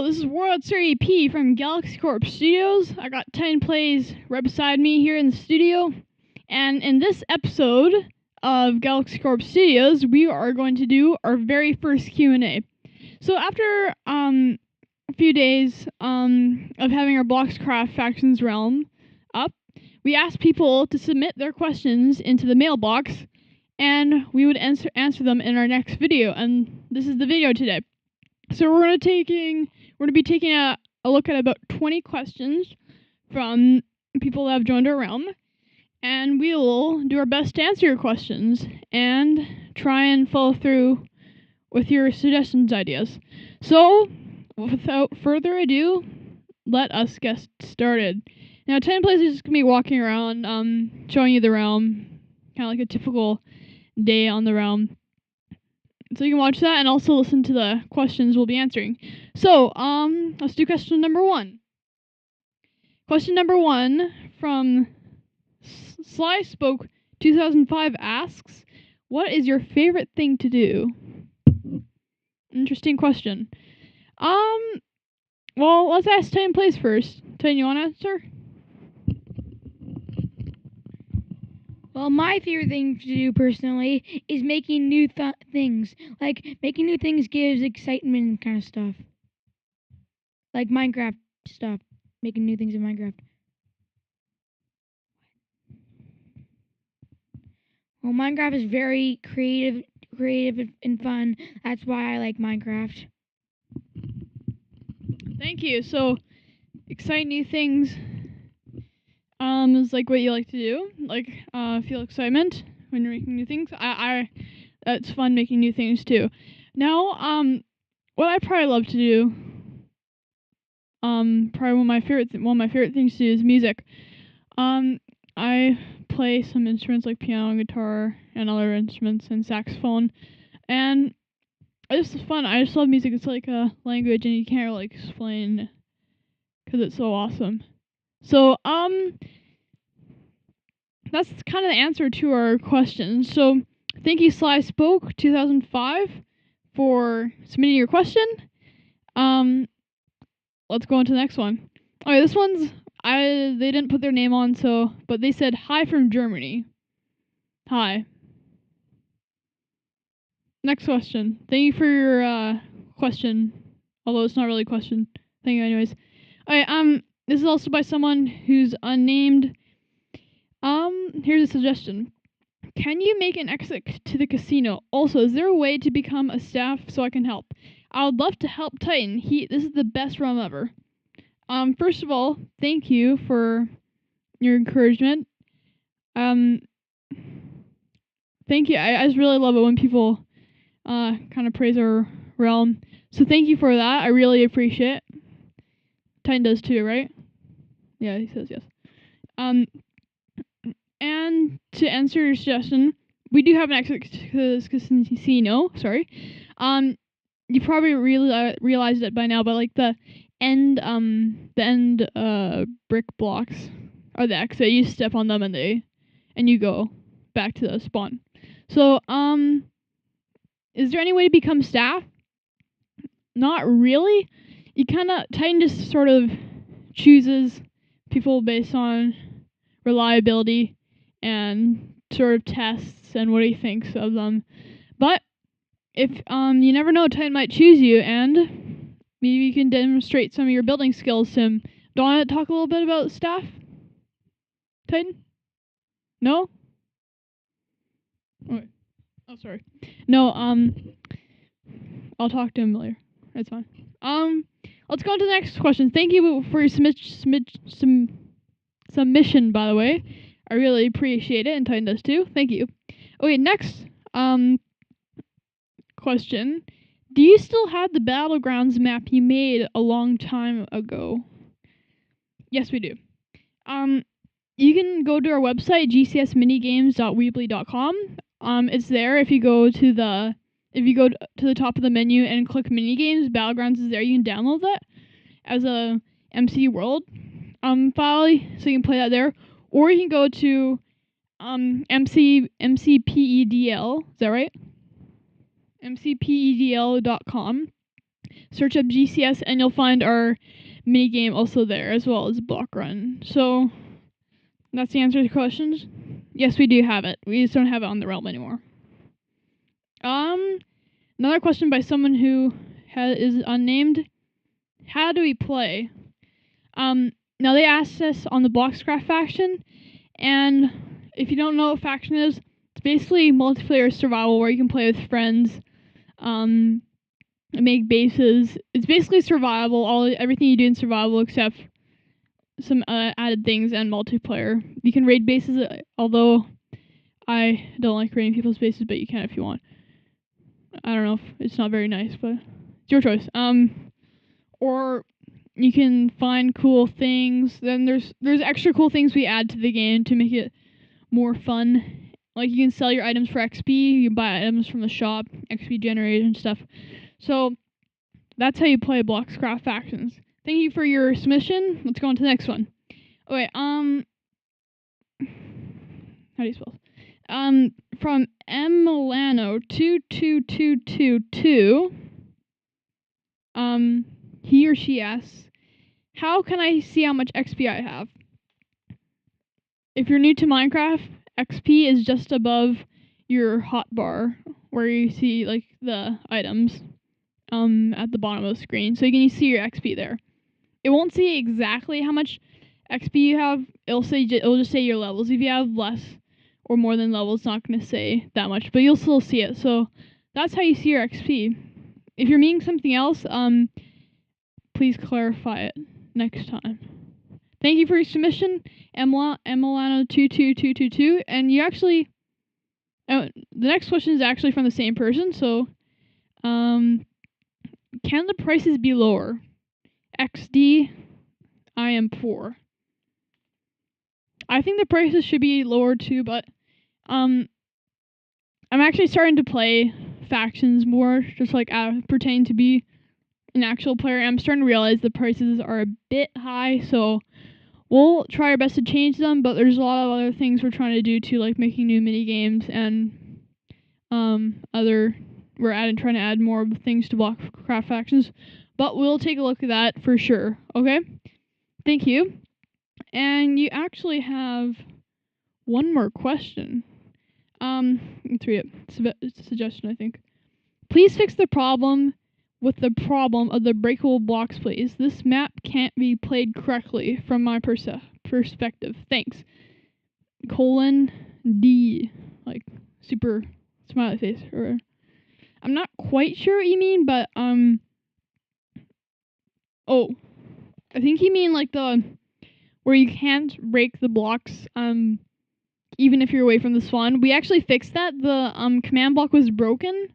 this is World Series P from Galaxy Corp Studios. I got Titan Plays right beside me here in the studio. And in this episode of Galaxy Corp Studios, we are going to do our very first Q&A. So after a few days of having our Bloxcraft Factions realm up, we asked people to submit their questions into the mailbox, and we would answer them in our next video. And this is the video today. So we're going to be taking a look at about 20 questions from people that have joined our realm, and we will do our best to answer your questions and try and follow through with your suggestions, ideas. So, without further ado, let us get started. Now, Titan Plays is just going to be walking around, showing you the realm, kind of like a typical day on the realm. So you can watch that and also listen to the questions we'll be answering. So, let's do question number 1. Question number 1 from Sly Spoke 2005 asks, what is your favorite thing to do? Interesting question. Well, let's ask Titan Plays first. Titan, you want to answer? Well, my favorite thing to do personally is making new things. Like, making new things gives excitement and kind of stuff. Like Minecraft stuff. Making new things in Minecraft. Well, Minecraft is very creative and fun. That's why I like Minecraft. Thank you. So, exciting new things is like what you like to do, like feel excitement when you're making new things. It's fun making new things too. Now, what I probably love to do, probably one of my favorite things to do is music. I play some instruments like piano and guitar and other instruments and saxophone, and it's just fun. I just love music. It's like a language, and you can't really explain because it's so awesome. So, that's kind of the answer to our question. So, thank you, Sly Spoke 2005, for submitting your question. Let's go on to the next one. Okay, this one's they didn't put their name on, but they said hi from Germany. Hi. Next question. Thank you for your question, although it's not really a question. Thank you, anyways. Okay, this is also by someone who's unnamed. Here's a suggestion. Can you make an exit to the casino? Also, is there a way to become a staff so I can help? I would love to help Titan. This is the best realm ever. First of all, thank you for your encouragement. Thank you. I just really love it when people kind of praise our realm. So thank you for that. I really appreciate it. Titan does too, right? Yeah, he says yes. And to answer your suggestion, we do have an exit to this casino. Sorry. You probably realized it by now, but like the end brick blocks are the exit. You step on them and you go back to the spawn. So, is there any way to become staff? Not really. Titan just sort of chooses people based on reliability and sort of tests and what he thinks of them. But if you never know, Titan might choose you, and maybe you can demonstrate some of your building skills to him. Do you want to talk a little bit about staff, Titan? No? Okay. Oh, sorry. No, I'll talk to him later. That's fine. Let's go on to the next question. Thank you for your submission, by the way. I really appreciate it, and Titan does too. Thank you. Okay, next question. Do you still have the Battlegrounds map you made a long time ago? Yes, we do. You can go to our website, gcsminigames.weebly.com. It's there. If you go to the top of the menu and click minigames, Battlegrounds is there. You can download that as a MC World file, so you can play that there. Or you can go to MCPEDL. Is that right? MCPEDL.com. search up GCS and you'll find our mini game also there, as well as Block Run. So that's the answer to the questions. Yes, we do have it. We just don't have it on the realm anymore. Another question by someone who is unnamed. How do we play? Now they asked us on the Bloxcraft faction, and if you don't know what faction is, it's basically multiplayer survival where you can play with friends, make bases. It's basically survival, everything you do in survival except some added things and multiplayer. You can raid bases, although I don't like raiding people's bases, but you can if you want. I don't know if it's not very nice, but it's your choice. Or you can find cool things. Then there's extra cool things we add to the game to make it more fun. Like you can sell your items for XP, you can buy items from the shop, XP generated and stuff. So that's how you play Bloxcraft Factions. Thank you for your submission. Let's go on to the next one. Okay, how do you spell this? From Milano 22222. He or she asks, how can I see how much XP I have? If you're new to Minecraft, XP is just above your hotbar, where you see like the items at the bottom of the screen. So you can see your XP there. It won't say exactly how much XP you have. It'll just say your levels. If you have less or more than levels, it's not going to say that much, but you'll still see it. So that's how you see your XP. If you're meaning something else, please clarify it next time. Thank you for your submission, Emilano22222. And you actually, the next question is actually from the same person. So, can the prices be lower? XD, I am poor. I think the prices should be lower too, but I'm actually starting to play factions more, just like pertaining to be an actual player. I'm starting to realize the prices are a bit high, so we'll try our best to change them, but there's a lot of other things we're trying to do too, like making new mini games and trying to add more things to Bloxcraft Factions, but we'll take a look at that for sure. Okay, thank you. And you actually have one more question. Let's read it. It's a suggestion, I think. Please fix the problem with the problem of the breakable blocks, please. This map can't be played correctly from my perspective. Thanks. :D, like super smiley face. Or I'm not quite sure what you mean, but I think you mean like the where you can't break the blocks even if you're away from the spawn. We actually fixed that. The command block was broken.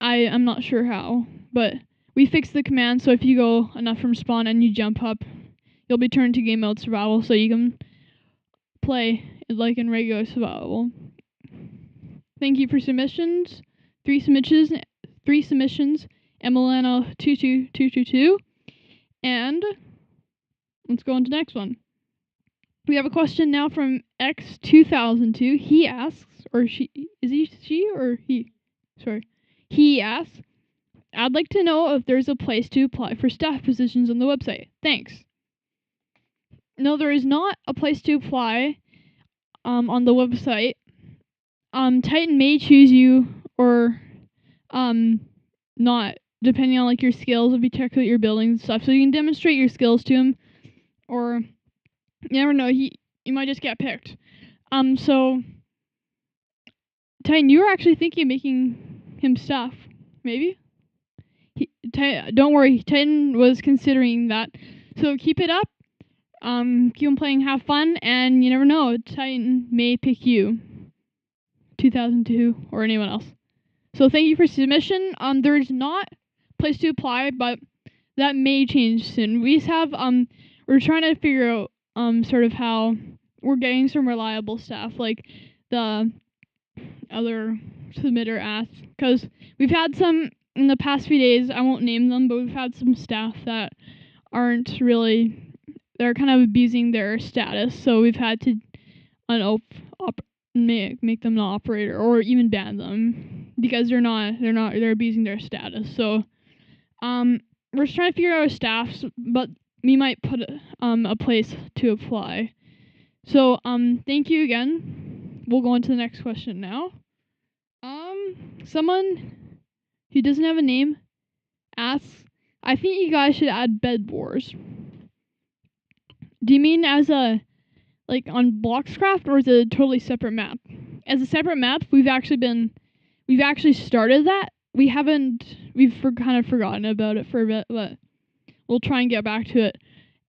I'm not sure how, but we fixed the command, so if you go enough from spawn and you jump up, you'll be turned to game mode survival, so you can play like in regular survival. Thank you for submissions. 3 submissions, Emilano22222. And let's go on to the next one. We have a question now from X2002. He asks, or she, is he she or he? Sorry. He asks, I'd like to know if there's a place to apply for staff positions on the website. Thanks. No, there is not a place to apply on the website. Titan may choose you or not, depending on like your skills, if you check out your buildings and stuff. So you can demonstrate your skills to him, or you never know, you might just get picked. So Titan, you were actually thinking of making him staff, maybe? Don't worry, Titan was considering that. So keep it up. Keep on playing, have fun, and you never know, Titan may pick you. 2002 or anyone else. So thank you for submission. There's not a place to apply, but that may change soon. We just have we're trying to figure out sort of how we're getting some reliable staff, like the other submitter asked, because we've had some in the past few days. I won't name them, but we've had some staff that aren't really, they're kind of abusing their status, so we've had to make them an operator or even ban them because they're abusing their status. So We're just trying to figure out our staffs, but we might put a place to apply. So thank you again. We'll go on to the next question now. Someone who doesn't have a name asks, I think you guys should add Bed Wars. Do you mean as a like on Bloxcraft, or is it a totally separate map? As a separate map, we've actually started that. We've kind of forgotten about it for a bit, but we'll try and get back to it.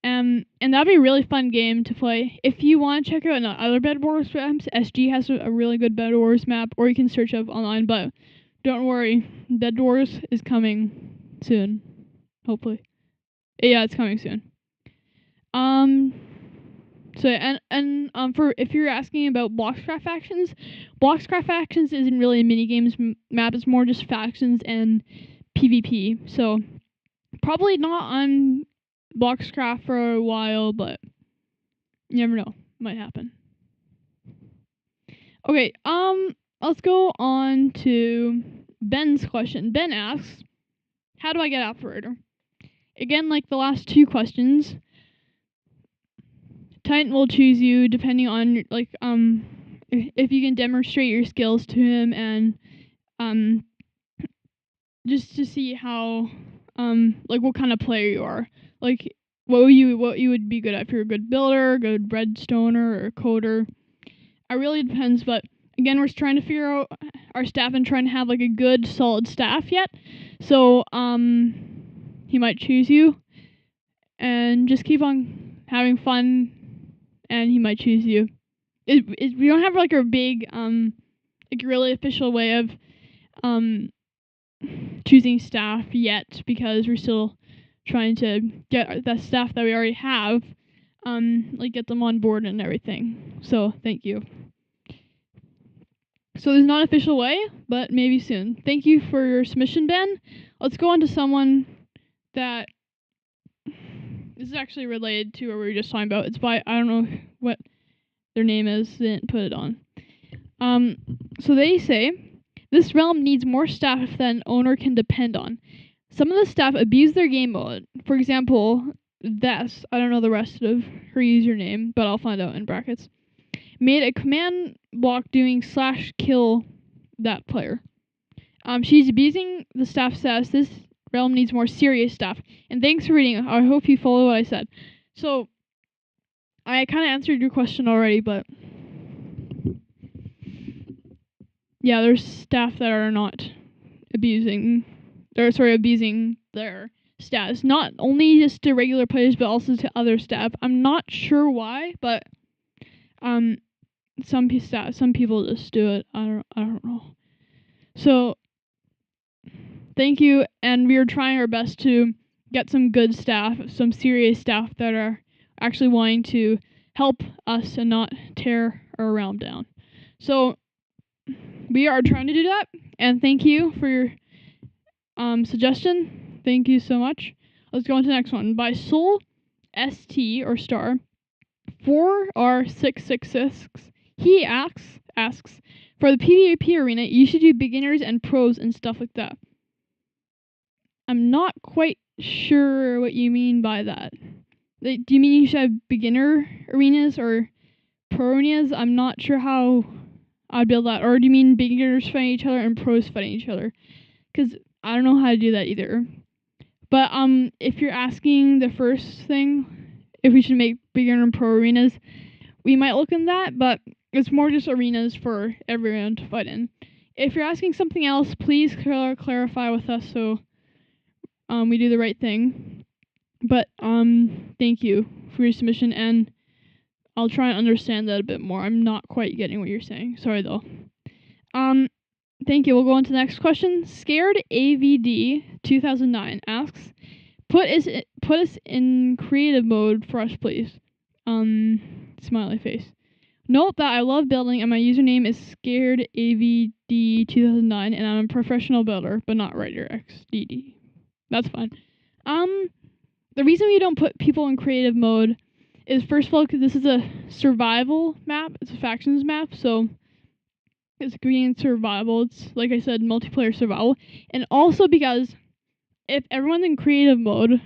And that'd be a really fun game to play. If you want to check out other Bed Wars maps, SG has a really good Bed Wars map, or you can search up online, but don't worry, Bed Wars is coming soon. Hopefully. Yeah, it's coming soon. So for if you're asking about Bloxcraft factions isn't really a minigames map. It's more just factions and PvP. So probably not on Bloxcraft for a while, but you never know. Might happen. Okay, let's go on to Ben's question. Ben asks, how do I get operator? Again, like the last two questions, Titan will choose you depending on if you can demonstrate your skills to him, and just to see how what kind of player you are. Like what you would be good at. If you're a good builder, good redstoner, or coder. It really depends, but again, we're trying to figure out our staff and trying to have like a good solid staff yet. So he might choose you, and just keep on having fun, and he might choose you. We don't have like a big really official way of choosing staff yet, because we're still trying to get the staff that we already have, get them on board and everything. So thank you. So there's not an official way, but maybe soon. Thank you for your submission, Ben. Let's go on to someone that this is actually related to what we were just talking about. It's by, I don't know what their name is, they didn't put it on. So they say, this realm needs more staff than owner can depend on. Some of the staff abuse their game mode. For example, Vess, I don't know the rest of her username, but I'll find out in brackets, made a command block doing /kill that player. She's abusing the staff status. This realm needs more serious staff. And thanks for reading. I hope you follow what I said. So, I kind of answered your question already, but yeah, there's staff that are not abusing their status. Not only just to regular players, but also to other staff. I'm not sure why, but some people just do it. I don't know. So thank you, and we are trying our best to get some good staff, some serious staff that are actually wanting to help us and not tear our realm down. So we are trying to do that, and thank you for your suggestion. Thank you so much. Let's go on to the next one. By Soul ST or Star 4R666, he asks, for the PvP arena, you should do beginners and pros and stuff like that. I'm not quite sure what you mean by that. Do you mean you should have beginner arenas or pro arenas? I'm not sure how I'd build that. Or do you mean beginners fighting each other and pros fighting each other? Because I don't know how to do that either. But if you're asking the first thing, if we should make beginner and pro arenas, we might look in that, but it's more just arenas for everyone to fight in. If you're asking something else, please clarify with us so we do the right thing. But thank you for your submission, and I'll try and understand that a bit more. I'm not quite getting what you're saying. Sorry though. Thank you. We'll go on to the next question. Scared AVD 2009 asks, put us in creative mode for us, please. Smiley face. Note that I love building, and my username is Scared AVD 2009, and I'm a professional builder, but not writer XDD. That's fine. The reason we don't put people in creative mode is, first of all, because this is a survival map. It's a factions map, so it's green survival. It's, like I said, multiplayer survival. And also because if everyone's in creative mode,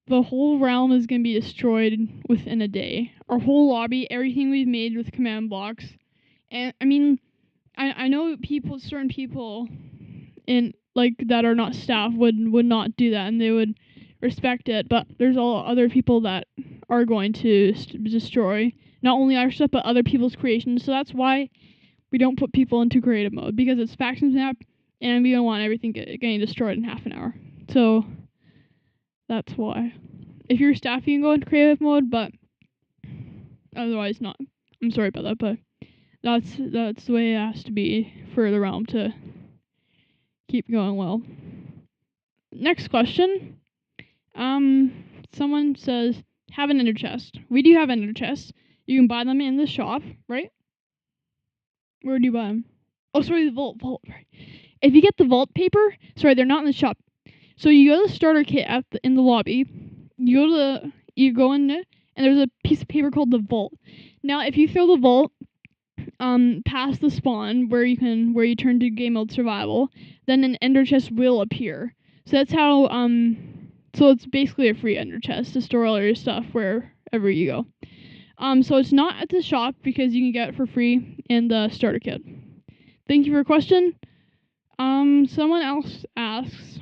the whole realm is going to be destroyed within a day. Our whole lobby, everything we've made with command blocks. And I mean, I know certain people in like that are not staff would not do that, and they would respect it. But there's all other people that are going to destroy not only our stuff but other people's creations. So that's why we don't put people into creative mode, because it's factions map, and we don't want everything getting destroyed in half an hour. So that's why. If you're staff, you can go into creative mode, but otherwise not. I'm sorry about that, but that's the way it has to be for the realm to keep going well. Next question. Someone says, have an ender chest. We do have ender chests. You can buy them in the shop, right? Where do you buy them? Oh, sorry, the vault, right. If you get the vault paper, sorry, they're not in the shop. So you go to the starter kit in the lobby. You go in it, and there's a piece of paper called the vault. Now, if you throw the vault past the spawn where you turn to game mode survival, then an ender chest will appear. So that's how so it's basically a free ender chest to store all your stuff wherever you go. So it's not at the shop because you can get it for free in the starter kit. Thank you for your question. Someone else asks,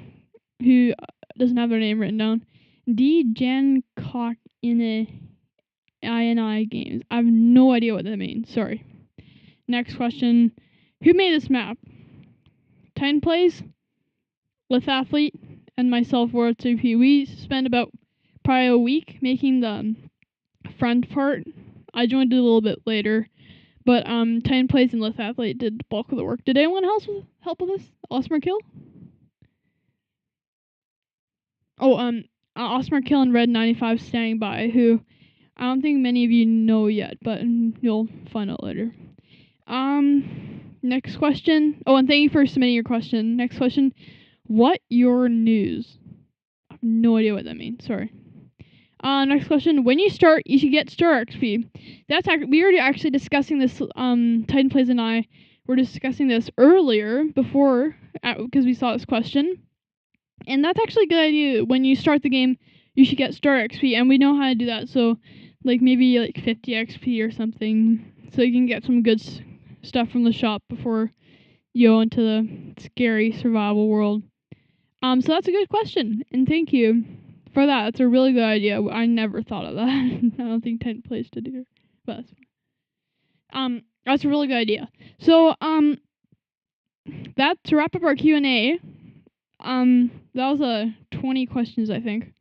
who doesn't have their name written down, D. Jancock in INI games. I have no idea what that means. Sorry. Next question. Who made this map? Titan Plays, Lithathlete, and myself, World 2P. We spent about probably a week making the front part. I joined it a little bit later. But Titan Plays and Lithathlete did the bulk of the work. Did anyone else help with this? Osmar Kill? Oh, Osmar Kill and Red 95 standing by, who I don't think many of you know yet, but you'll find out later. Next question. Oh, and thank you for submitting your question. Next question. What your news? I have no idea what that means. Sorry. Next question. When you start, you should get Star XP. We were actually discussing this. Titan Plays and I were discussing this earlier because we saw this question, and that's actually a good idea. When you start the game, you should get Star XP, and we know how to do that. So, maybe 50 XP or something, so you can get some good stuff from the shop before you go into the scary survival world. So that's a good question, and thank you for that. That's a really good idea. I never thought of that. I don't think Titan Plays did either, but that's a really good idea. So that's to wrap up our Q&A. That was 20 questions, I think.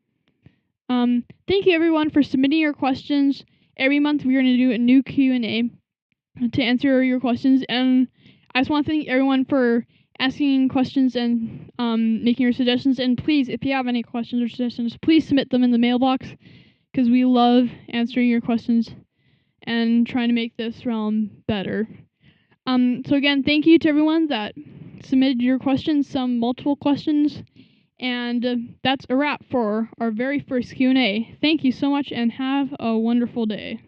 Thank you everyone for submitting your questions. Every month we're going to do a new Q&A to answer your questions, and I just want to thank everyone for asking questions and making your suggestions. And please, if you have any questions or suggestions, please submit them in the mailbox, because we love answering your questions and trying to make this realm better. So again, thank you to everyone that submitted your questions, some multiple questions, and that's a wrap for our very first Q&A. Thank you so much, and have a wonderful day.